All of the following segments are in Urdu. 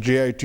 JIT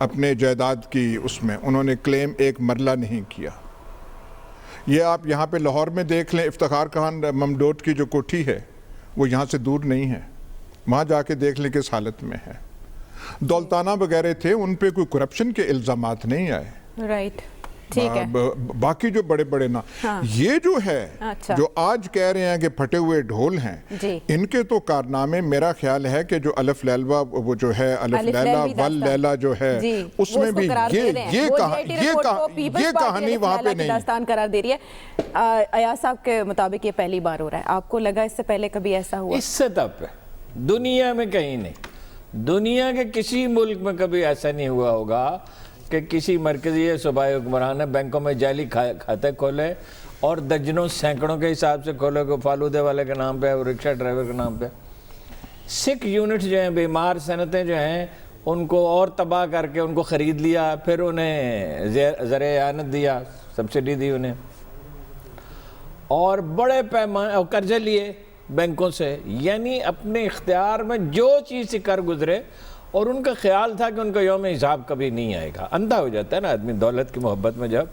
اپنے جائیداد کی اس میں انہوں نے کلیم ایک مرلہ نہیں کیا. یہ آپ یہاں پہ لاہور میں دیکھ لیں, افتخار خان ممدوٹ کی جو کوٹھی ہے وہ یہاں سے دور نہیں ہے, وہاں جا کے دیکھ لیں کس حالت میں ہے. دولتانہ وغیرہ تھے, ان پہ کوئی کرپشن کے الزامات نہیں آئے. رائٹ, ٹھیک ہے. باقی جو بڑے بڑے نا یہ جو ہے جو آج کہہ رہے ہیں کہ پھٹے ہوئے ڈھول ہیں, ان کے تو کارنامے میرا خیال ہے کہ جو الف لیلوا وہ جو ہے الف لیلا ول لیلا جو ہے اس میں بھی یہ کہانی وہاں پہ نہیں داستان قرار دے رہی ہے. ایاز صاحب کے مطابق یہ پہلی بار ہو رہا ہے. آپ کو لگا اس سے پہلے کبھی ایسا ہوا؟ اس سے تب دنیا میں کہیں نہیں, دنیا کے کسی ملک میں کبھی ایسا نہیں ہوا ہوگا کہ کسی مرکزی صوبائی حکمران نے بینکوں میں جعلی کھاتے کھولے اور درجنوں سینکڑوں کے حساب سے کھولے, کو فالودے والے کے نام پہ, رکشہ ڈرائیور کے نام پہ. سکھ یونٹ جو ہیں, بیمار صنعتیں جو ہیں, ان کو اور تباہ کر کے ان کو خرید لیا, پھر انہیں زر اعانت دیا, سبسڈی دی انہیں, اور بڑے پیمانے قرضے لیے بینکوں سے. یعنی اپنے اختیار میں جو چیز سے کر گزرے, اور ان کا خیال تھا کہ ان کا یوم حساب کبھی نہیں آئے گا. اندھا ہو جاتا ہے نا آدمی دولت کی محبت میں, جب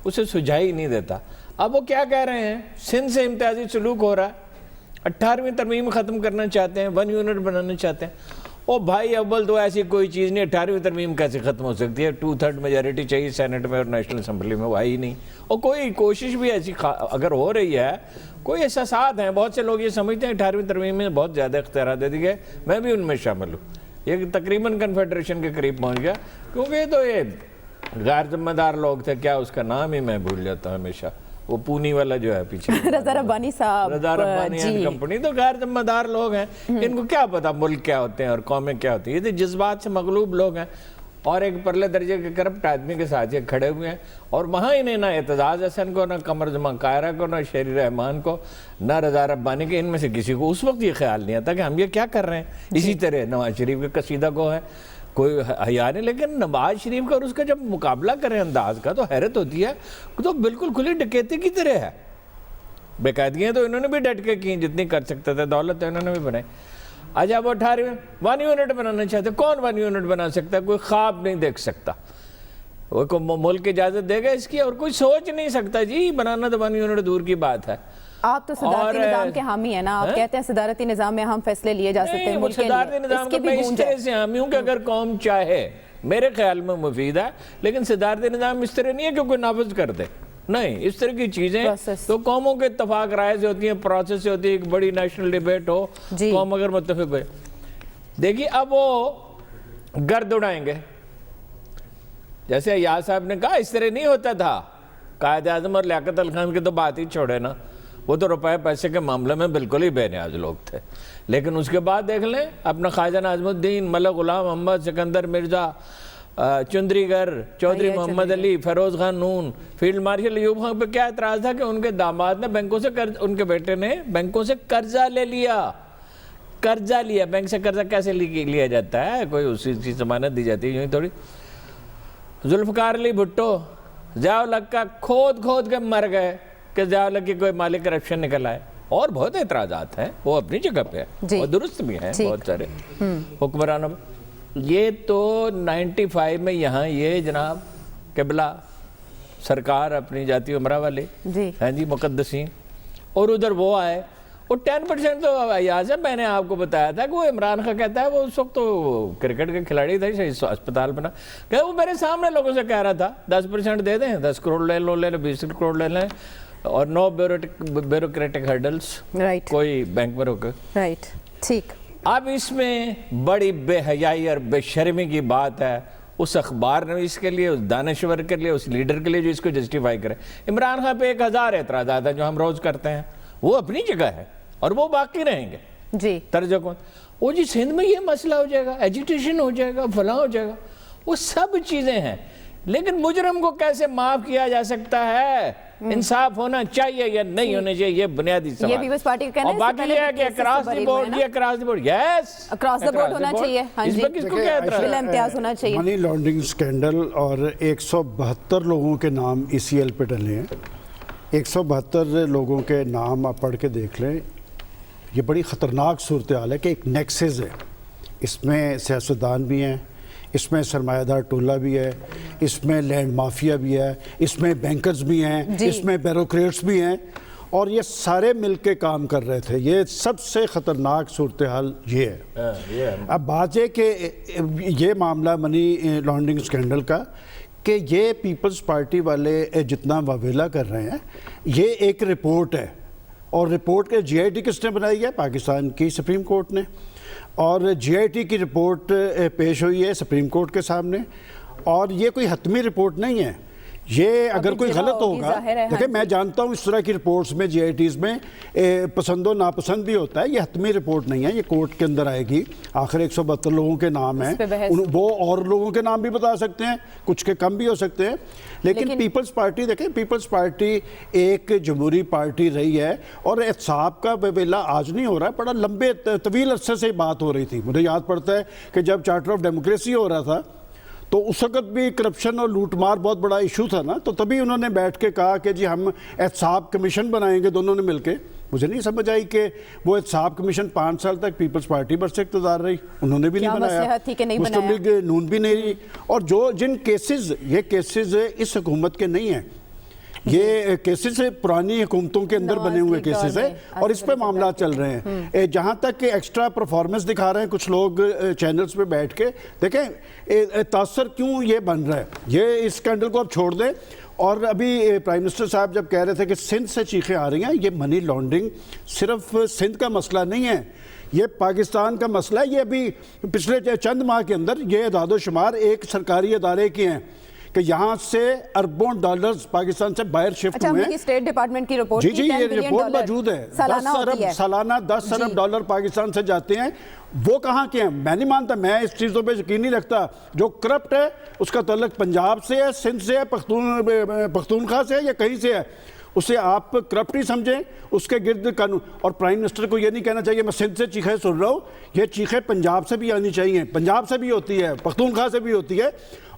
اسے سجھائی نہیں دیتا. اب وہ کیا کہہ رہے ہیں, سندھ سے امتیازی سلوک ہو رہا ہے, 18ویں ترمیم ختم کرنا چاہتے ہیں, 1 یونٹ بنانا چاہتے ہیں. او بھائی اول تو ایسی کوئی چیز نہیں, 18ویں ترمیم کیسے ختم ہو سکتی ہے؟ 2/3 میجارٹی چاہیے سینٹ میں اور نیشنل اسمبلی میں, وہ آئی نہیں. اور کوئی کوشش بھی ایسی اگر ہو رہی ہے, کوئی احساسات ہیں, بہت سے لوگ یہ سمجھتے ہیں 18ویں ترمیم میں بہت زیادہ اختیارات دے دی گئے, میں بھی ان میں شامل ہوں. یہ تقریباً کنفیڈریشن کے قریب پہنچ گیا, کیونکہ تو یہ غیر ذمہ دار لوگ تھے. کیا اس کا نام ہی میں بھول جاتا ہوں ہمیشہ, وہ پونی والا جو ہے پیچھے رضا ربانی صاحب, رضا ربانی اینڈ کمپنی, تو غیر ذمہ دار لوگ ہیں. ان کو کیا پتا ملک کیا ہوتے ہیں اور قومیں کیا ہوتی ہیں. یہ تو جذبات سے مغلوب لوگ ہیں, اور ایک پرلے درجے کے کرپٹ آدمی کے ساتھ یہ کھڑے ہوئے ہیں. اور وہاں انہیں نہ اعتزاز حسن کو, نہ قمر زمان قاہرہ کو, نہ شیری رحمان کو, نہ رضا ربانی کے, ان میں سے کسی کو اس وقت یہ خیال نہیں آتا کہ ہم یہ کیا کر رہے ہیں. اسی طرح نواز شریف کے قصیدہ کو ہے, کوئی حیا نہیں, لیکن نواز شریف کا اور اس کا جب مقابلہ کریں انداز کا تو حیرت ہوتی ہے. تو بالکل کھلی ڈکیتی کی طرح ہے. بے قاعدگیاں تو انہوں نے بھی ڈٹ کے کی جتنی کر سکتے تھے, دولت انہوں نے بھی بنائی. آج آپ 18 1 یونٹ بنانا چاہتے, کون 1 یونٹ بنا سکتا ہے؟ کوئی خواب نہیں دیکھ سکتا. وہ ملک اجازت دے گا اس کی, اور کوئی سوچ نہیں سکتا جی بنانا تو 1 یونٹ دور کی بات ہے. آپ تو صدارتی نظام کے حامی ہیں نا, آپ کہتے ہیں صدارتی نظام میں ہم فیصلے لیے جا سکتے ہیں ملک کے لیے. صدارتی نظام کا میں اس طرح سے حامی ہوں کہ اگر قوم چاہے, میرے خیال میں مفید ہے, لیکن صدارتی نظام اس طرح نہیں ہے کہ کوئی نافذ کر دے. نہیں, اس طرح کی چیزیں تو قوموں کے اتفاق رائے سے ہوتی ہیں, پروسیس سے ہوتی ہے. ایک بڑی نیشنل ڈیبیٹ ہو, قوم اگر متفق ہوئے. دیکھیے اب وہ گرد اڑائیں گے, جیسے ایاز صاحب نے کہا اس طرح نہیں ہوتا تھا. قائد اعظم اور لیاقت علی خان کی تو بات ہی چھوڑے نا, وہ تو روپے پیسے کے معاملے میں بالکل ہی بے نیاز لوگ تھے. لیکن اس کے بعد دیکھ لیں اپنا خواجہ ناظم الدین, ملک غلام محمد, سکندر مرزا, چندری گر, چودھری محمد علی, فیروز خان نون, فیلڈ مارشل ایوب خان پہ کیا اعتراض تھا کہ ان کے داماد نے بینکوں سے ان کے بیٹے نے بینکوں سے قرضہ لے لیا. قرضہ لیا, بینک سے قرضہ کیسے لیا جاتا ہے؟ کوئی اسی کی ضمانت دی جاتی ہے, یوں ہی تھوڑی. ذوالفقار علی بھٹو, ضیاء الحق کا کھود کے مر گئے کہ ضیاء الحق کی کوئی مالی کرپشن نکل آئے. اور بہت اعتراضات ہیں, وہ اپنی جگہ پہ ہیں اور درست بھی ہیں بہت سارے حکمرانوں. یہ تو 95 میں یہاں یہ جناب قبلہ سرکار اپنی جاتی عمرہ والے ہیں جی مقدسین, اور ادھر وہ آئے, اور 10% تو ایاز ہے. میں نے آپ کو بتایا تھا کہ وہ عمران خان کہتا ہے, وہ اس وقت تو کرکٹ کے کھلاڑی تھے, اسپتال بنا, کہ وہ میرے سامنے لوگوں سے کہہ رہا تھا 10% دے دیں, 10 کروڑ لے لو, 20 کروڑ لے لیں, اور نو بیوروکریٹک ہرڈلز, کوئی بینک میں روکے. رائٹ, ٹھیک. اب اس میں بڑی بے حیائی اور بے شرمی کی بات ہے اس اخبار نویس کے لیے, اس دانشور کے لیے, اس لیڈر کے لیے جو اس کو جسٹیفائی کرے. عمران خان پہ 1000 اعتراضات ہیں جو ہم روز کرتے ہیں, وہ اپنی جگہ ہے اور وہ باقی رہیں گے جی. طرز کون وہ جی سندھ میں یہ مسئلہ ہو جائے گا, ایجیٹیشن ہو جائے گا, فلاں ہو جائے گا, وہ سب چیزیں ہیں. لیکن مجرم کو کیسے معاف کیا جا سکتا ہے؟ انصاف ہونا چاہیے یا نہیں ہونا چاہیے, یہ بنیادی سوال. یہ پیپلز پارٹی کا کہنا ہے. اور باقی یہ ہے کہ اکراس دی بورڈ, یہ across the board, yes across the board ہونا چاہیے. ہاں جی, اس میں کس کو کیا اعتراض؟ بلا امتیاز ہونا چاہیے. منی لانڈرنگ سکینڈل اور 172 لوگوں کے نام ECL پہ ڈلے ہیں. 172 لوگوں کے نام آپ پڑھ کے دیکھ لیں. یہ بڑی خطرناک صورتحال ہے کہ ایک نیکسز ہے, اس میں سیاستدان بھی ہیں, اس میں سرمایہ دار ٹولہ بھی ہے، اس میں لینڈ مافیا بھی ہے، اس میں بینکرز بھی ہیں، اس میں بیوروکریٹس بھی ہیں، اور یہ سارے مل کے کام کر رہے تھے. یہ سب سے خطرناک صورتحال یہ ہے. اب بات یہ کہ یہ معاملہ منی لانڈرنگ اسکینڈل کا، کہ یہ پیپلز پارٹی والے جتنا واویلا کر رہے ہیں، یہ ایک رپورٹ ہے، اور رپورٹ کے جی آئی ٹی کس نے بنائی ہے؟ پاکستان کی سپریم کورٹ نے. اور جی آئی ٹی کی رپورٹ پیش ہوئی ہے سپریم کورٹ کے سامنے، اور یہ کوئی حتمی رپورٹ نہیں ہے. یہ اگر کوئی غلط ہوگا، دیکھیں میں جانتا ہوں اس طرح کی رپورٹس میں جی آئی ٹیز میں پسند و ناپسند بھی ہوتا ہے. یہ حتمی رپورٹ نہیں ہے، یہ کورٹ کے اندر آئے گی. آخر 172 لوگوں کے نام ہیں، وہ اور لوگوں کے نام بھی بتا سکتے ہیں، کچھ کے کم بھی ہو سکتے ہیں. لیکن پیپلز پارٹی، دیکھیں پیپلز پارٹی ایک جمہوری پارٹی رہی ہے، اور احتساب کا ویلا آج نہیں ہو رہا ہے، بڑا لمبے طویل عرصے سے بات ہو رہی تھی. مجھے یاد پڑتا ہے کہ جب چارٹر آف ڈیموکریسی ہو رہا تھا تو اس وقت بھی کرپشن اور لوٹ مار بہت بڑا ایشو تھا نا، تو تبھی انہوں نے بیٹھ کے کہا کہ جی ہم احتساب کمیشن بنائیں گے دونوں نے مل کے. مجھے نہیں سمجھ آئی کہ وہ احتساب کمیشن 5 سال تک پیپلز پارٹی برس اقتدار رہی، انہوں نے بھی نہیں بنایا، مسلم لیگ نون بھی نہیں رہی. اور جن کیسز، یہ کیسز اس حکومت کے نہیں ہیں، یہ کیسز پرانی حکومتوں کے اندر بنے ہوئے کیسز ہیں، اور اس پہ معاملات چل رہے ہیں. جہاں تک کہ ایکسٹرا پرفارمنس دکھا رہے ہیں کچھ لوگ چینلز پہ بیٹھ کے، دیکھیں تاثر کیوں یہ بن رہا ہے. یہ اس اسکینڈل کو اب چھوڑ دیں. اور ابھی پرائم منسٹر صاحب جب کہہ رہے تھے کہ سندھ سے چیخیں آ رہی ہیں، یہ منی لانڈرنگ صرف سندھ کا مسئلہ نہیں ہے، یہ پاکستان کا مسئلہ ہے. یہ ابھی پچھلے چند ماہ کے اندر یہ اعداد و شمار ایک سرکاری ادارے کے ہیں کہ یہاں سے اربوں ڈالرز پاکستان سے باہر شفٹ ہوئے ہیں. اسٹیٹ ڈپارٹمنٹ کی رپورٹ، جی یہ رپورٹ موجود ہے. سالانہ 10 ارب ڈالر پاکستان سے جاتے ہیں. وہ کہاں کے ہیں؟ میں نہیں مانتا، میں اس چیزوں پہ یقین نہیں رکھتا. جو کرپٹ ہے اس کا تعلق پنجاب سے ہے، سندھ سے ہے، پختونخوا سے ہے، یا کہیں سے ہے. اسے آپ کرپٹ ہی سمجھیں، اس کے گرد قانون. اور پرائم منسٹر کو یہ نہیں کہنا چاہیے میں سندھ سے چیخیں سن رہا ہوں، یہ چیخیں پنجاب سے بھی آنی چاہیے، پنجاب سے بھی ہوتی ہے، پختونخوا سے بھی ہوتی ہے.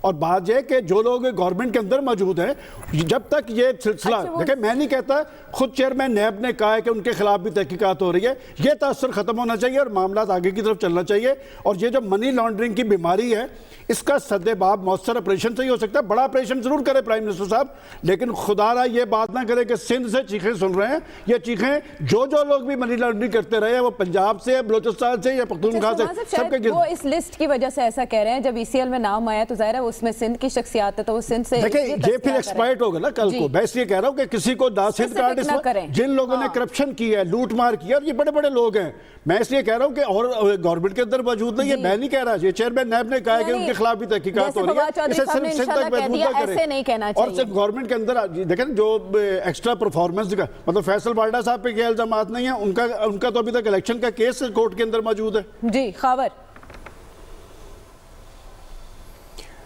اور بات یہ کہ جو لوگ گورنمنٹ کے اندر موجود ہیں، جب تک یہ سلسلہ، دیکھیں میں نہیں کہتا، خود چیئرمین نیب نے کہا ہے کہ ان کے خلاف بھی تحقیقات ہو رہی ہے. یہ تاثر ختم ہونا چاہیے اور معاملات آگے کی طرف چلنا چاہیے. اور یہ جو منی لانڈرنگ کی بیماری ہے، اس کا سد باب مؤثر آپریشن سے ہی ہو سکتا ہے. بڑا آپریشن ضرور کرے پرائم منسٹر صاحب، لیکن خدا را یہ بات نہ کرے کہ سندھ سے چیخیں سن رہے ہیں. یہ چیخیں جو لوگ بھی منی لانڈرنگ کرتے رہے ہیں، وہ پنجاب سے، بلوچستان سے یا پختونخوا سے، سب کے گرد. وہ اس لسٹ کی وجہ سے ایسا کہہ رہے ہیں، جب ای سی ایل میں نام آیا تو ظاہر ہے اس میں سندھ کی شخصیات ہے، تو وہ سندھ سے دیکھیں یہ پھر ایکسپائرڈ ہوگا نا کل کو. میں اس لیے کہہ رہا ہوں کہ کسی کو سندھ کارڈ، جن لوگوں نے کرپشن کی ہے، لوٹ مار کی ہے، اور یہ بڑے بڑے لوگ ہیں. میں اس لیے کہہ رہا ہوں کہ اور گورنمنٹ کے اندر موجود نہیں ہے. میں نہیں کہہ رہا، یہ چیئرمین نیب نے کہا ہے کہ ان کے خلاف بھی تحقیقات ہو رہی ہے. اسے صرف سندھ تک محدود نہ کریں. اور صرف گورنمنٹ کے اندر دیکھیں جو ایکسٹرا پرفارمنس دکھا، مطلب فیصل وارڈا صاحب پہ کیا الزامات نہیں ہیں، ان کا تو ابھی تک الیکشن کا کیس کورٹ کے اندر موجود ہے. جی خاور.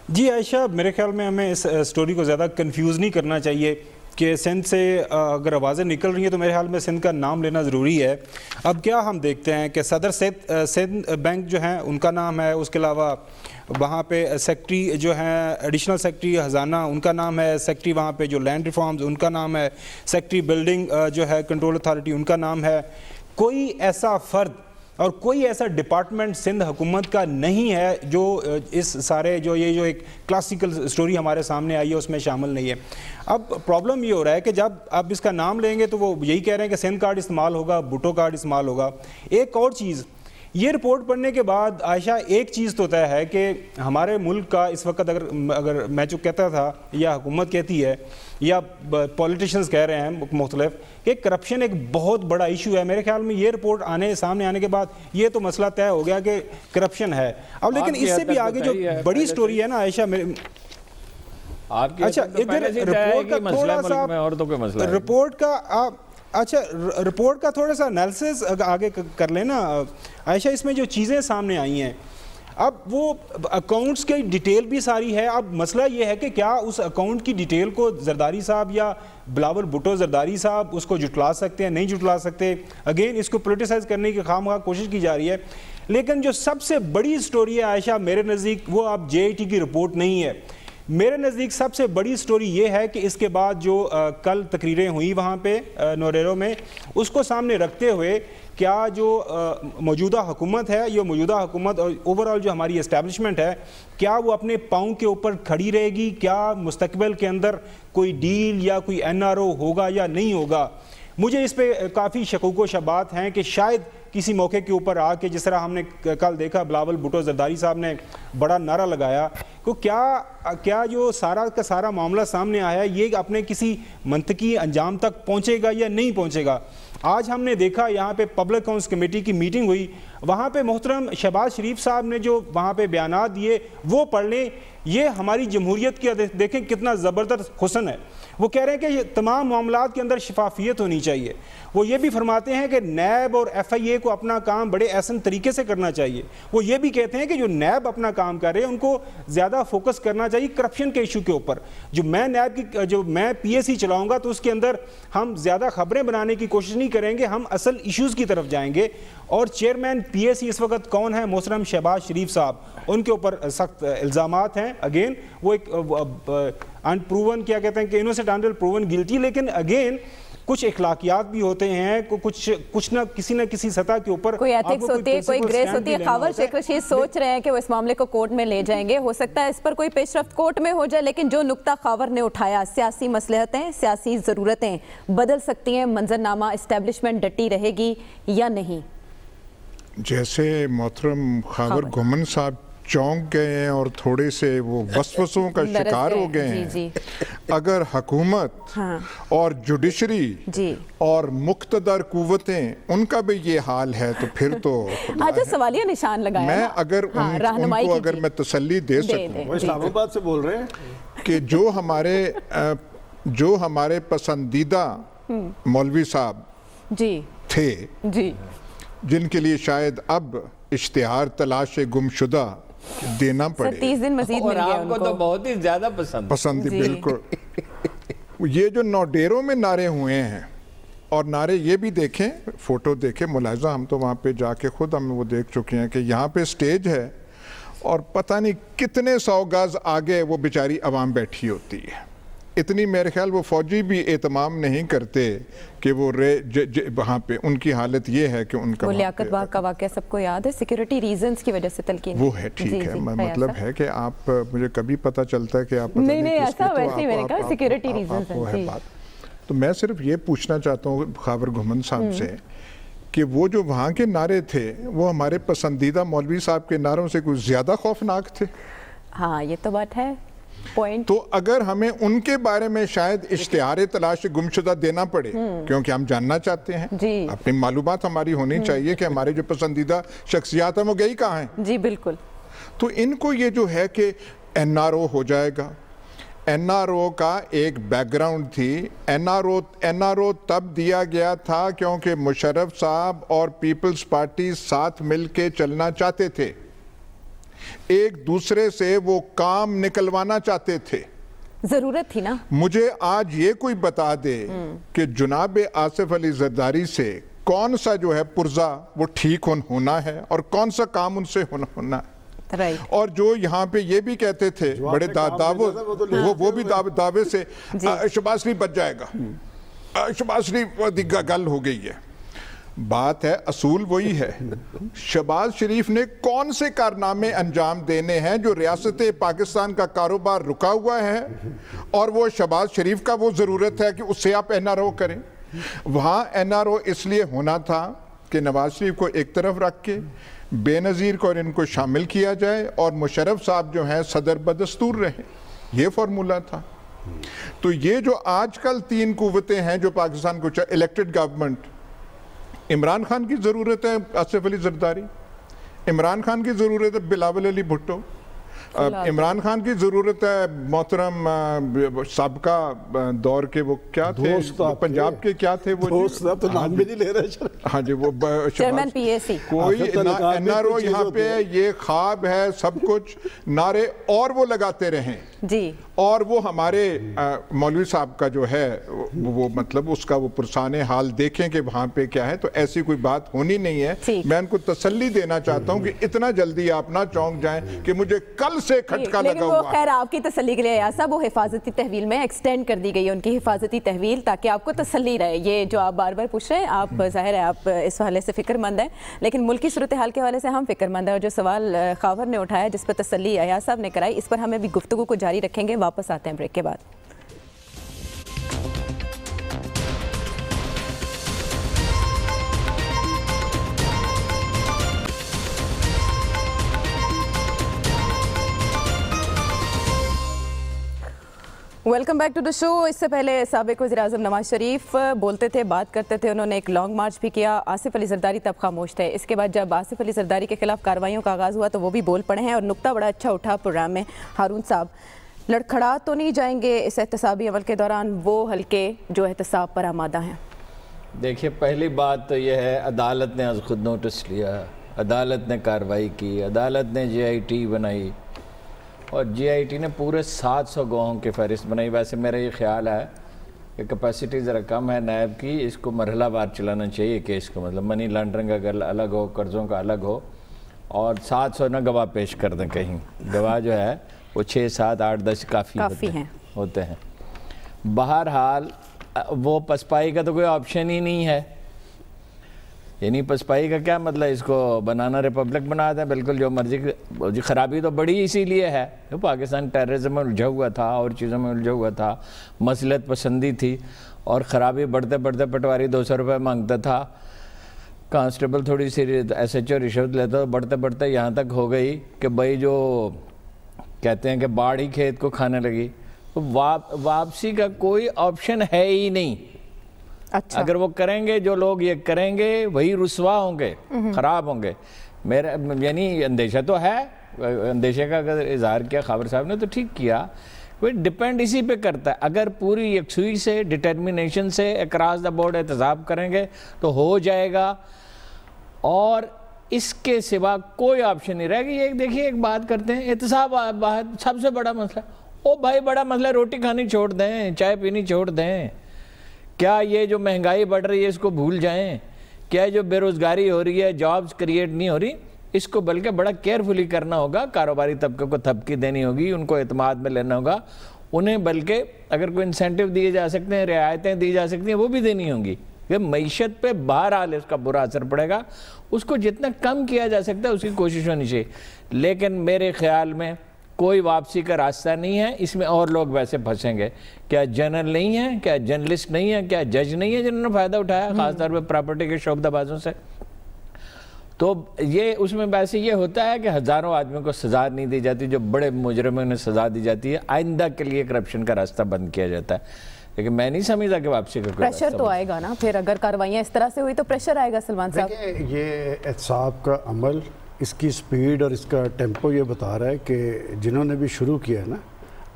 جی عائشہ، میرے خیال میں ہمیں اس سٹوری کو زیادہ کنفیوز نہیں کرنا چاہیے کہ سندھ سے اگر آوازیں نکل رہی ہیں تو میرے خیال میں سندھ کا نام لینا ضروری ہے. اب کیا ہم دیکھتے ہیں کہ صدر سندھ بینک جو ہیں ان کا نام ہے، اس کے علاوہ وہاں پہ سیکٹری جو ہیں ایڈیشنل سیکٹری خزانہ ان کا نام ہے، سیکٹری وہاں پہ جو لینڈ ریفارمز ان کا نام ہے، سیکٹری بلڈنگ جو ہے کنٹرول اتھارٹی ان کا نام ہے. کوئی ایسا فرد اور کوئی ایسا ڈپارٹمنٹ سندھ حکومت کا نہیں ہے جو اس سارے جو ایک کلاسیکل سٹوری ہمارے سامنے آئی ہے اس میں شامل نہیں ہے. اب پرابلم یہ ہو رہا ہے کہ جب آپ اس کا نام لیں گے تو وہ یہی کہہ رہے ہیں کہ سندھ کارڈ استعمال ہوگا، بھٹو کارڈ استعمال ہوگا. ایک اور چیز، یہ رپورٹ پڑھنے کے بعد عائشہ ایک چیز تو طے ہے کہ ہمارے ملک کا اس وقت اگر میں جو کہتا تھا یا حکومت کہتی ہے یا پولیٹیشنز کہہ رہے ہیں مختلف کہ کرپشن ایک بہت بڑا ایشو ہے. میرے خیال میں یہ رپورٹ سامنے آنے کے بعد یہ تو مسئلہ طے ہو گیا کہ کرپشن ہے. اب لیکن اس سے بھی آگے جو بڑی سٹوری ہے نا عائشہ، اچھا ادھر رپورٹ کا تھوڑا سا رپورٹ کا تھوڑا سا انالیسس آگے کر لینا عائشہ. اس میں جو چیزیں سامنے آئی ہیں، اب وہ اکاؤنٹس کی ڈیٹیل بھی ساری ہے. اب مسئلہ یہ ہے کہ کیا اس اکاؤنٹ کی ڈیٹیل کو زرداری صاحب یا بلاول بھٹو زرداری صاحب اس کو جھٹلا سکتے ہیں، نہیں جھٹلا سکتے. اگین اس کو پولیٹیسائز کرنے کی خواہ کوشش کی جا رہی ہے. لیکن جو سب سے بڑی سٹوری ہے عائشہ میرے نزدیک، وہ اب جے آئی ٹی کی رپورٹ نہیں ہے. میرے نزدیک سب سے بڑی سٹوری یہ ہے کہ اس کے بعد جو کل تقریریں ہوئی وہاں پہ نوریرو میں، اس کو سامنے رکھتے ہوئے کیا جو موجودہ حکومت ہے، یہ موجودہ حکومت اور اوورآل جو ہماری اسٹیبلشمنٹ ہے، کیا وہ اپنے پاؤں کے اوپر کھڑی رہے گی؟ کیا مستقبل کے اندر کوئی ڈیل یا کوئی NRO ہوگا یا نہیں ہوگا؟ مجھے اس پہ کافی شکوک و شبہات ہیں کہ شاید کسی موقع کے اوپر آ کے، جس طرح ہم نے کل دیکھا بلاول بھٹو زرداری صاحب نے بڑا نعرہ لگایا، کہ کیا جو سارا کا سارا معاملہ سامنے آیا ہے یہ اپنے کسی منطقی انجام تک پہنچے گا یا نہیں پہنچے گا؟ آج ہم نے دیکھا یہاں پہ پبلک اکاؤنٹس کمیٹی کی میٹنگ ہوئی، وہاں پہ محترم شہباز شریف صاحب نے جو وہاں پہ بیانات دیے وہ پڑھ لیں. یہ ہماری جمہوریت کی دیکھیں کتنا زبردست حسن ہے. وہ کہہ رہے ہیں کہ یہ تمام معاملات کے اندر شفافیت ہونی چاہیے. وہ یہ بھی فرماتے ہیں کہ نیب اور FIA کو اپنا کام بڑے احسن طریقے سے کرنا چاہیے. وہ یہ بھی کہتے ہیں کہ جو نیب اپنا کام کر رہے ہیں ان کو زیادہ فوکس کرنا چاہیے کرپشن کے ایشو کے اوپر. جو میں PAC چلاؤں گا تو اس کے اندر ہم زیادہ خبریں بنانے کی کوشش نہیں کریں گے, ہم اصل ایشوز کی طرف جائیں گے. اور چیئرمین PAC اس وقت کون ہے؟ محترم شہباز شریف صاحب. ان کے اوپر سخت الزامات ہیں. اگین وہ ایک انپروون کیا کہتے ہیں کہ انوسنٹ انٹل پروون گلٹی, لیکن اگین کچھ اخلاقیات بھی ہوتے ہیں, کچھ نہ کسی سطح کے اوپر کوئی ایتھکس ہوتی ہے, کوئی گریس ہوتی ہے. خاور شیخ رشید سوچ رہے ہیں کہ وہ اس معاملے کو کورٹ میں لے جائیں گے. ہو سکتا ہے اس پر کوئی پیش رفت کورٹ میں ہو جائے, لیکن جو نقطہ خاور نے اٹھایا, سیاسی مصلحتیں, سیاسی ضرورتیں بدل سکتی ہیں, منظرنامہ اسٹیبلشمنٹ ڈٹی رہے گی یا نہیں؟ جیسے محترم خاور گھمن صاحب چونک گئے ہیں اور تھوڑے سے وہ وسوسوں کا شکار ہو گئے ہیں. اگر حکومت اور جوڈیشری اور مقتدر قوتیں ان کا بھی یہ حال ہے تو پھر تو سوالیہ نشان لگایا. میں اگر ان کو اگر میں تسلی دے سکوں, اسلام آباد سے بول رہے ہیں کہ جو ہمارے پسندیدہ مولوی صاحب تھے, جن کے لیے شاید اب اشتہار تلاش گمشدہ دینا پڑے, 30 دن مزید مل گیا ان کو تو بہت ہی زیادہ پسند. بالکل. یہ جو نوڈیروں میں نعرے ہوئے ہیں, اور نعرے یہ بھی دیکھیں, فوٹو دیکھیں, ملاحظہ ہم تو وہاں پہ جا کے خود ہم وہ دیکھ چکے ہیں کہ یہاں پہ سٹیج ہے اور پتہ نہیں کتنے 100 گز آگے وہ بیچاری عوام بیٹھی ہوتی ہے. اتنی میرے خیال وہ فوجی بھی اہتمام نہیں کرتے کہ وہ وہاں پہ ان کی حالت یہ ہے کہ ان کا لیاقت باغ کا واقعہ سب کو یاد ہے, سیکیورٹی ریزنز کی وجہ سے تلقین وہ ہے. ٹھیک ہے, مطلب ہے کہ آپ مجھے کبھی پتہ چلتا ہے کہ آپ نہیں ایسا ویسے ہی میں نے کہا سیکیورٹی ریزنز ہیں. تو میں صرف یہ پوچھنا چاہتا ہوں خاور گھمن صاحب سے کہ وہ جو وہاں کے نعرے تھے وہ ہمارے پسندیدہ مولوی صاحب کے نعروں سے کچھ زیادہ خوفناک تھے. ہاں یہ تو بات ہے. تو اگر ہمیں ان کے بارے میں شاید اشتہار تلاش گمشدہ دینا پڑے, کیونکہ ہم جاننا چاہتے ہیں, اپنی معلومات ہماری ہونی چاہیے کہ ہمارے جو پسندیدہ شخصیات ہیں وہ گئی کہاں ہیں. جی بالکل. تو ان کو یہ جو ہے کہ NRO ہو جائے گا. NRO کا ایک بیک گراؤنڈ تھی. NRO تب دیا گیا تھا کیونکہ مشرف صاحب اور پیپلز پارٹی ساتھ مل کے چلنا چاہتے تھے, ایک دوسرے سے وہ کام نکلوانا چاہتے تھے. ضرورت تھی نا. مجھے آج یہ کوئی بتا دے کہ جناب آصف علی زرداری سے کون سا جو ہے پرزہ وہ ٹھیک ہونا ہے اور کون سا کام ان سے ہونا ہے. اور جو یہاں پہ یہ بھی کہتے تھے بڑے وہ بھی دعوے سے شہباز شریف بچ جائے گا, شہباز شریف گل ہو گئی ہے. بات ہے اصول وہی ہے. شہباز شریف نے کون سے کارنامے انجام دینے ہیں جو ریاست پاکستان کا کاروبار رکا ہوا ہے, اور وہ شہباز شریف کا وہ ضرورت ہے کہ اس سے آپ NRO کریں. وہاں NRO اس لیے ہونا تھا کہ نواز شریف کو ایک طرف رکھ کے بے نظیر کو اور ان کو شامل کیا جائے, اور مشرف صاحب جو ہیں صدر بدستور رہیں. یہ فارمولا تھا. تو یہ جو آج کل 3 قوتیں ہیں جو پاکستان کو الیکٹڈ گورنمنٹ, عمران خان کی ضرورت ہے آصف علی زرداری, عمران خان کی ضرورت ہے بلاول علی بھٹو, عمران خان کی ضرورت ہے محترم سابقہ دور کے وہ کیا تھے پنجاب کے, کیا تھے وہ, تو نام بھی نہیں لے رہے. ہاں جی, وہ چیئرمین PAC. کوئی NRO یہاں پہ یہ خواب ہے سب کچھ, نعرے اور وہ لگاتے رہیں جی اور وہ ہمارے مولوی صاحب کا جو ہے وہ مطلب اس کا وہ پرسان حال دیکھیں کہ وہاں پہ کیا ہے، تو ایسی کوئی بات ہونی نہیں ہے۔ میں ان کو تسلی دینا چاہتا ہوں کہ اتنا جلدی آپ نہ چونک جائیں کہ مجھے کل سے کھٹکا لگا ہوا ہے۔ خیر آپ کی تسلی کے لیے ایاز صاحب وہ حفاظتی تحویل میں ایکسٹینڈ کر دی گئی ہے ان کی حفاظتی تحویل، تاکہ آپ کو تسلی رہے۔ یہ جو آپ بار بار پوچھ رہے ہیں، آپ ظاہر ہے آپ اس حوالے سے فکر مند ہیں، لیکن ملکی صورتحال کے حوالے سے ہم فکر مند ہیں، اور جو سوال خاور نے اٹھایا جس پر تسلی ایاز صاحب نے کرائی، اس پر ہمیں بھی گفتگو کو جاری رکھیں گے۔ واپس آتے ہیں بریک کے بعد۔ ویلکم بیک ٹو دا شو۔ اس سے پہلے سابق وزیر اعظم نواز شریف بولتے تھے، بات کرتے تھے، انہوں نے ایک لانگ مارچ بھی کیا۔ آصف علی زرداری تب خاموش تھے۔ اس کے بعد جب آصف علی زرداری کے خلاف کارروائیوں کا آغاز ہوا تو وہ بھی بول پڑے ہیں، اور نقطہ بڑا اچھا اٹھا پروگرام میں ہارون صاحب، لڑکھڑا تو نہیں جائیں گے اس احتسابی عمل کے دوران وہ حلقے جو احتساب پر آمادہ ہیں؟ دیکھیے پہلی بات تو یہ ہے، عدالت نے آج خود نوٹس لیا، عدالت نے کارروائی کی، عدالت نے جے آئی ٹی بنائی، اور جے آئی ٹی نے پورے 700 گواہوں کی فہرست بنائی۔ ویسے میرا یہ خیال ہے کہ کیپیسٹی ذرا کم ہے نیب کی، اس کو مرحلہ وار چلانا چاہیے کیس کو، مطلب منی لانڈرنگ اگر الگ ہو، قرضوں کا الگ ہو، اور 700 نہ گواہ پیش کر دیں کہیں، گواہ جو ہے وہ 6 7 8 10 کافی ہوتے ہیں۔ بہرحال وہ پسپائی کا تو کوئی آپشن ہی نہیں ہے، یعنی پسپائی کا کیا مطلب، اس کو بنانا ریپبلک بنا دیں، بالکل جو مرضی۔ خرابی تو بڑی اسی لیے ہے، پاکستان ٹیررزم میں الجھا ہوا تھا اور چیزوں میں الجھا ہوا تھا، مصلحت پسندی تھی، اور خرابی بڑھتے بڑھتے پٹواری 200 روپے مانگتا تھا، کانسٹیبل تھوڑی سی ایس ایچ او رشوت لیتا تھا، بڑھتے بڑھتے یہاں تک ہو گئی کہ بھائی جو کہتے ہیں کہ باڑھ ہی کھیت کو کھانے لگی، واپسی کا کوئی آپشن ہے ہی نہیں۔ اچھا، اگر وہ کریں گے، جو لوگ یہ کریں گے وہی رسوا ہوں گے، خراب ہوں گے۔ میرا یعنی اندیشہ تو ہے، اندیشے کا اگر اظہار کیا خاور صاحب نے تو ٹھیک کیا، وہ ڈیپینڈ اسی پہ کرتا ہے۔ اگر پوری یکسوئی سے، ڈٹرمنیشن سے اکراس دا بورڈ احتساب کریں گے تو ہو جائے گا، اور اس کے سوا کوئی آپشن نہیں رہے گی۔ یہ دیکھیے ایک بات کرتے ہیں، احتساب سب سے بڑا مسئلہ، او بھائی بڑا مسئلہ، روٹی کھانی چھوڑ دیں، چائے پینی چھوڑ دیں، کیا یہ جو مہنگائی بڑھ رہی ہے اس کو بھول جائیں، کیا جو بے روزگاری ہو رہی ہے، جابز کریٹ نہیں ہو رہی، اس کو بلکہ بڑا کیئرفلی کرنا ہوگا، کاروباری طبقے کو تھپکی دینی ہوگی، ان کو اعتماد میں لینا ہوگا، انہیں بلکہ اگر کوئی انسینٹیو دیے جا سکتے ہیں، رعایتیں دی جا سکتی ہیں، وہ بھی دینی ہوں گی، کہ معیشت پہ بہرحال اس کا برا اثر پڑے گا، اس کو جتنا کم کیا جا سکتا ہے اس کی کوشش ہونی چاہیے۔ لیکن میرے خیال میں کوئی واپسی کا راستہ نہیں ہے، اس میں اور لوگ ویسے پھنسیں گے۔ کیا جنرل نہیں ہیں، کیا جرنلسٹ نہیں ہیں، کیا جج نہیں ہیں جنہوں نے فائدہ اٹھایا، خاص طور پہ پراپرٹی کے شعبہ بازوں سے؟ تو یہ اس میں ویسے یہ ہوتا ہے کہ ہزاروں آدمیوں کو سزا نہیں دی جاتی، جو بڑے مجرموں انہیں سزا دی جاتی ہے، آئندہ کے لیے کرپشن کا راستہ بند کیا جاتا ہے۔ لیکن میں نہیں سمجھتا کہ واپسی کا کوئی پریشر تو آئے گا نا، پھر اگر کاروائیاں اس طرح سے ہوئی تو پریشر آئے گا سلمان صاحب۔ دیکھیں یہ احتساب کا عمل، اس کی سپیڈ اور اس کا ٹیمپو یہ بتا رہا ہے کہ جنہوں نے بھی شروع کیا ہے نا،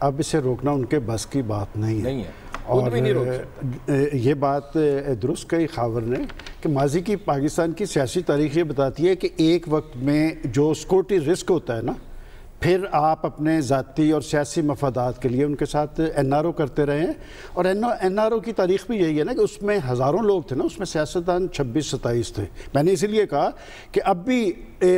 اب اسے روکنا ان کے بس کی بات نہیں ہے۔ اور یہ بات درست کہی خاور نے کہ ماضی کی پاکستان کی سیاسی تاریخ یہ بتاتی ہے کہ ایک وقت میں جو سیکورٹی رسک ہوتا ہے نا، پھر آپ اپنے ذاتی اور سیاسی مفادات کے لیے ان کے ساتھ این آر او کرتے رہے ہیں، اور این آر او کی تاریخ بھی یہی ہے نا کہ اس میں ہزاروں لوگ تھے نا، اس میں سیاستدان 26-27 تھے۔ میں نے اسی لیے کہا کہ اب بھی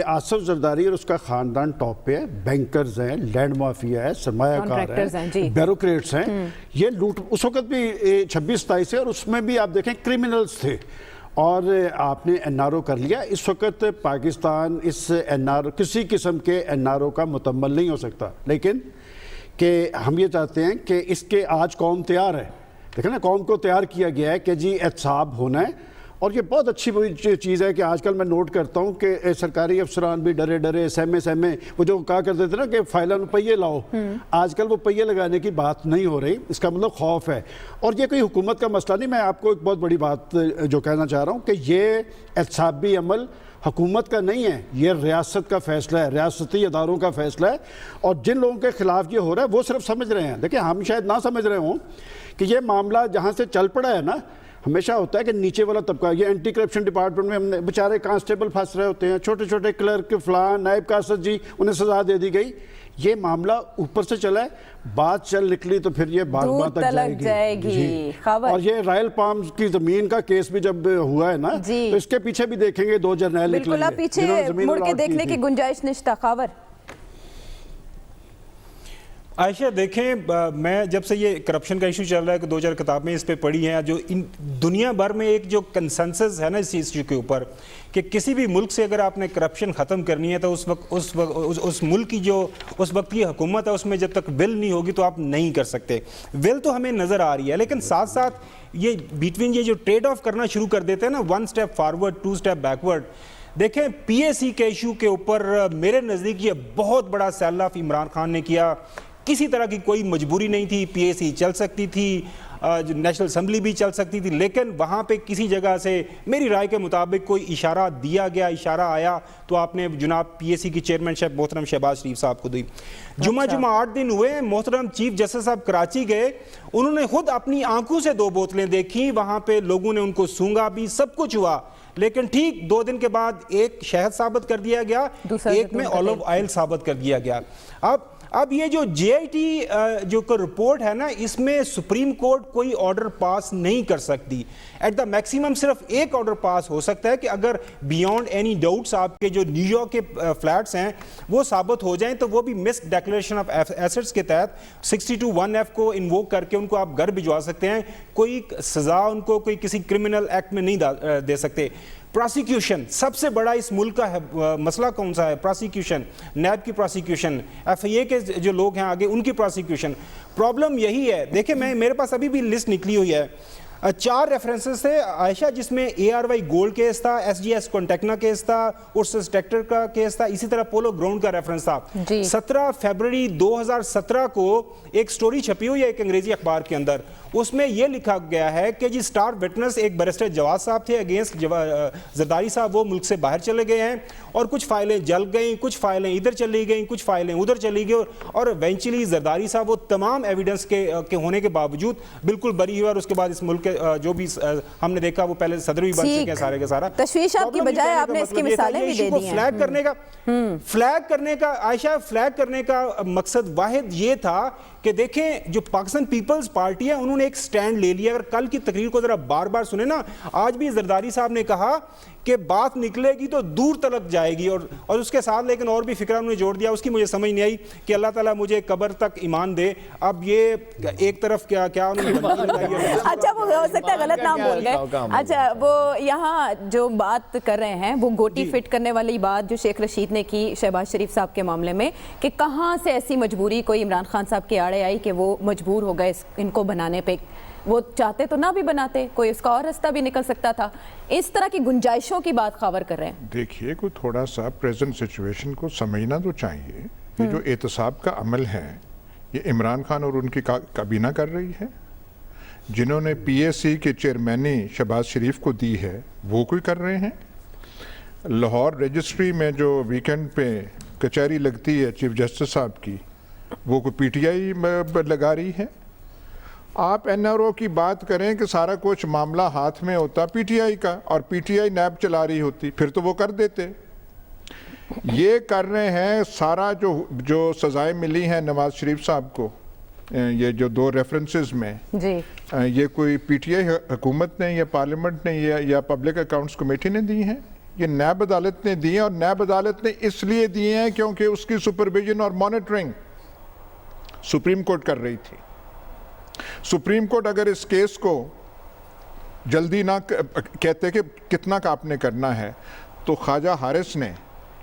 آصف زرداری اور اس کا خاندان ٹاپ پہ ہے، بینکرز ہیں، لینڈ مافیا ہے، سرمایہ کار ہیں، بیوروکریٹس ہیں، یہ لوٹ اس وقت بھی 26-27 ہے، اور اس میں بھی آپ دیکھیں کرمنلز تھے، اور آپ نے این آر او کر لیا۔ اس وقت پاکستان اس این آر او، کسی قسم کے این آر او کا متمل نہیں ہو سکتا، لیکن کہ ہم یہ چاہتے ہیں کہ اس کے آج قوم تیار ہے۔ دیکھیں نا، قوم کو تیار کیا گیا ہے کہ جی احتساب ہونا ہے، اور یہ بہت اچھی چیز ہے کہ آج کل میں نوٹ کرتا ہوں کہ سرکاری افسران بھی ڈرے سہمے وہ جو کہا کرتے تھے نا کہ فائلوں پہیے لاؤ، آج کل وہ پہیے لگانے کی بات نہیں ہو رہی، اس کا مطلب خوف ہے۔ اور یہ کوئی حکومت کا مسئلہ نہیں، میں آپ کو ایک بہت بڑی بات جو کہنا چاہ رہا ہوں کہ یہ احتسابی عمل حکومت کا نہیں ہے، یہ ریاست کا فیصلہ ہے، ریاستی اداروں کا فیصلہ ہے، اور جن لوگوں کے خلاف یہ ہو رہا ہے وہ صرف سمجھ رہے ہیں۔ دیکھیں ہم شاید نہ سمجھ رہے ہوں کہ یہ معاملہ جہاں سے چل پڑا ہے نا، ہمیشہ ہوتا ہے کہ نیچے والا طبقہ، یہ اینٹی کرپشن ڈپارٹمنٹ میں ہم نے بیچارے کانسٹیبل پھنس رہے ہوتے ہیں، چھوٹے چھوٹے کلرک، فلاں نائب کاسد جی، انہیں سزا دے دی گئی۔ یہ معاملہ اوپر سے چلا ہے, بات چل نکلی تو پھر یہ باغ دور تک جائے گی. جی. خبر اور یہ رائل پامز کی زمین کا کیس بھی جب ہوا ہے نا, تو اس کے پیچھے بھی دیکھیں گے 2 جرنیل نکلیں گے. بالکل, آپ پیچھے مڑ کے دیکھنے کی گنجائش نشتا. خبر عائشہ دیکھیں, میں جب سے یہ کرپشن کا ایشو چل رہا ہے کہ 2-4 کتابیں اس پہ پڑھی ہیں, جو دنیا بھر میں ایک جو کنسنسس ہے نا اس ایشو کے اوپر کہ کسی بھی ملک سے اگر آپ نے کرپشن ختم کرنی ہے تو اس ملک کی جو اس وقت کی حکومت ہے اس میں جب تک ول نہیں ہوگی تو آپ نہیں کر سکتے. ول تو ہمیں نظر آ رہی ہے, لیکن ساتھ ساتھ یہ بیٹوین یہ جو ٹریڈ آف کرنا شروع کر دیتے ہیں نا, 1 اسٹیپ فارورڈ 2 اسٹیپ بیکورڈ. دیکھیں پی اے سی کے ایشو کے اوپر میرے نزدیک یہ بہت بڑا سیل آف عمران خان نے کیا. کسی طرح کی کوئی مجبوری نہیں تھی, پی اے سی چل سکتی تھی, نیشنل اسمبلی بھی چل سکتی تھی, لیکن وہاں پہ کسی جگہ سے میری رائے کے مطابق کوئی اشارہ دیا گیا, اشارہ آیا تو آپ نے جناب پی اے سی کی چیئرمین شپ محترم شہباز شریف صاحب کو دی. جمعہ 8 دن ہوئے, محترم چیف جسٹس صاحب کراچی گئے, انہوں نے خود اپنی آنکھوں سے 2 بوتلیں دیکھی, وہاں پہ لوگوں نے ان کو سونگا بھی, سب کچھ ہوا, لیکن ٹھیک 2 دن کے بعد ایک شہد ثابت کر دیا گیا, ایک میں اولیو آئل ثابت کر دیا گیا. اب یہ جو جے آئی ٹی جو رپورٹ ہے نا, اس میں سپریم کورٹ کوئی آرڈر پاس نہیں کر سکتی. ایٹ دا میکسیمم صرف ایک آرڈر پاس ہو سکتا ہے کہ اگر بیونڈ اینی ڈاؤٹس آپ کے جو نیو یارک کے فلیٹس ہیں وہ ثابت ہو جائیں تو وہ بھی مس ڈیکلیریشن آف ایسٹس کے تحت 62(1)(f) کو انووک کر کے ان کو آپ گھر بھجوا سکتے ہیں. کوئی سزا ان کو کوئی کسی کرمنل ایکٹ میں نہیں دے سکتے. پراسیکیوشن سب سے بڑا اس ملک کا مسئلہ کون سا ہے؟ پراسیکیوشن, نیب کی پراسیکیوشن, ایف آئی اے کے جو لوگ ہیں آگے ان کی پراسیکیوشن. پرابلم یہی ہے. دیکھیں میرے پاس ابھی بھی لسٹ نکلی ہوئی ہے, 4 ریفرنسز تھے عائشہ, جس میں اے آر وائی گولڈ کیس تھا, ایس جی ایس کونٹیکنا کیس تھا, ارسس ٹریکٹر کا کیس تھا, اسی طرح پولو گراؤنڈ کا ریفرنس تھا. 17 فروری 2017 کو ایک سٹوری چھپی ہوئی ہے ایک انگریزی اخبار کے اندر, اس میں یہ لکھا گیا ہے کہ جی سٹار وٹنس ایک بیرسٹر جواد صاحب تھے اگینسٹ زرداری صاحب, وہ ملک سے باہر چلے گئے ہیں اور کچھ فائلیں جل گئیں, کچھ فائلیں ادھر چلی گئیں, کچھ فائلیں ادھر چلی گئیں, اور ایونچولی زرداری صاحب وہ تمام ایویڈنس کے ہونے کے باوجود بالکل بری ہوئے, اور اس کے بعد اس ملک کے جو بھی ہم نے دیکھا وہ پہلے صدر بھی بن چکے ہیں سارے کے سارا. تشویش آپ کی بجائے آپ نے اس کی مثالیں بھی دے دی ہیں. فلیگ کرنے کا مقصد واحد یہ تھا کہ دیکھیں جو پاکستان پیپلز پارٹی ہے انہوں نے ایک سٹینڈ لے لیا. اگر کل کی تقریر کو ذرا بار بار سنیں نا, آج بھی زرداری صاحب نے کہا کہ بات نکلے گی تو دور تلک جائے گی, اور اس کے ساتھ لیکن اور بھی فکرہ انہوں نے جوڑ دیا, اس کی مجھے سمجھ نہیں آئی کہ اللہ تعالیٰ مجھے قبر تک ایمان دے. اب یہ ایک طرف کیا انہوں نے اچھا وہ ہو سکتا ہے غلط نام بول گئے. اچھا وہ یہاں جو بات کر رہے ہیں وہ گوٹی فٹ کرنے والی بات جو شیخ رشید نے کی شہباز شریف صاحب کے معاملے میں, کہ کہاں سے ایسی مجبوری کوئی عمران خان صاحب کے آڑے آئی کہ وہ مجبور ہو گئے ان کو بنانے پہ. وہ چاہتے تو نہ بھی بناتے, کوئی اس کا اور راستہ بھی نکل سکتا تھا. اس طرح کی گنجائشوں کی بات خاور کر رہے ہیں. دیکھیے کوئی تھوڑا سا پریزنٹ سچویشن کو سمجھنا تو چاہیے. یہ جو احتساب کا عمل ہے یہ عمران خان اور ان کی کابینہ کر رہی ہے. جنہوں نے پی اے سی کے چیئرمینی شہباز شریف کو دی ہے وہ کوئی کر رہے ہیں. لاہور رجسٹری میں جو ویکنڈ پہ کچہری لگتی ہے چیف جسٹس صاحب کی, وہ کوئی پی ٹی آئی لگا رہی ہے. آپ این آر او کی بات کریں کہ سارا کچھ معاملہ ہاتھ میں ہوتا پی ٹی آئی کا, اور پی ٹی آئی نیب چلا رہی ہوتی, پھر تو وہ کر دیتے. یہ کر رہے ہیں سارا جو سزائیں ملی ہیں نواز شریف صاحب کو, یہ جو 2 ریفرنسز میں, یہ کوئی پی ٹی آئی حکومت نے یا پارلیمنٹ نے یا پبلک اکاؤنٹس کمیٹی نے دی ہیں, یہ نیب عدالت نے دی ہیں. اور نیب عدالت نے اس لیے دی ہیں کیونکہ اس کی سپرویژن اور مانیٹرنگ سپریم کورٹ کر رہی تھی. سپریم کورٹ اگر اس کیس کو جلدی نہ کہتے کہ کتنا کا آپ نے کرنا ہے, تو خواجہ حارث نے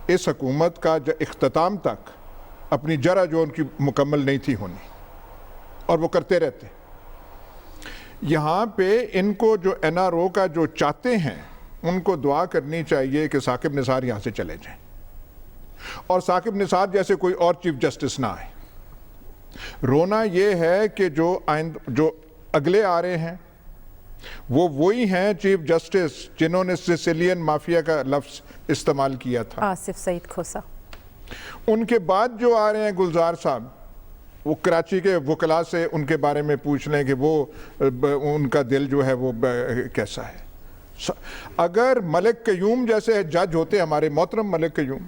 اس حکومت کا اختتام تک اپنی جرہ جو ان کی مکمل نہیں تھی ہونی, اور وہ کرتے رہتے. یہاں پہ ان کو جو این آر او کا جو چاہتے ہیں ان کو دعا کرنی چاہیے کہ ثاقب نثار یہاں سے چلے جائیں, اور ثاقب نثار جیسے کوئی اور چیف جسٹس نہ آئے. رونا یہ ہے کہ جو اگلے آ رہے ہیں وہ وہی ہیں چیف جسٹس جنہوں نے سیسیلین مافیا کا لفظ استعمال کیا تھا, آصف سعید کھوسا. ان کے بعد جو آ رہے ہیں گلزار صاحب, وہ کراچی کے وکلاء سے ان کے بارے میں پوچھ لیں کہ وہ ان کا دل جو ہے وہ کیسا ہے. اگر ملک قیوم جیسے جج ہوتے, ہمارے محترم ملک قیوم,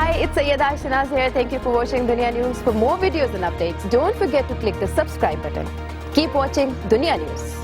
Hi, it's Sayyeda Shanaz here. Thank you for watching Dunya News. For more videos and updates, don't forget to click the subscribe button. Keep watching Dunya News.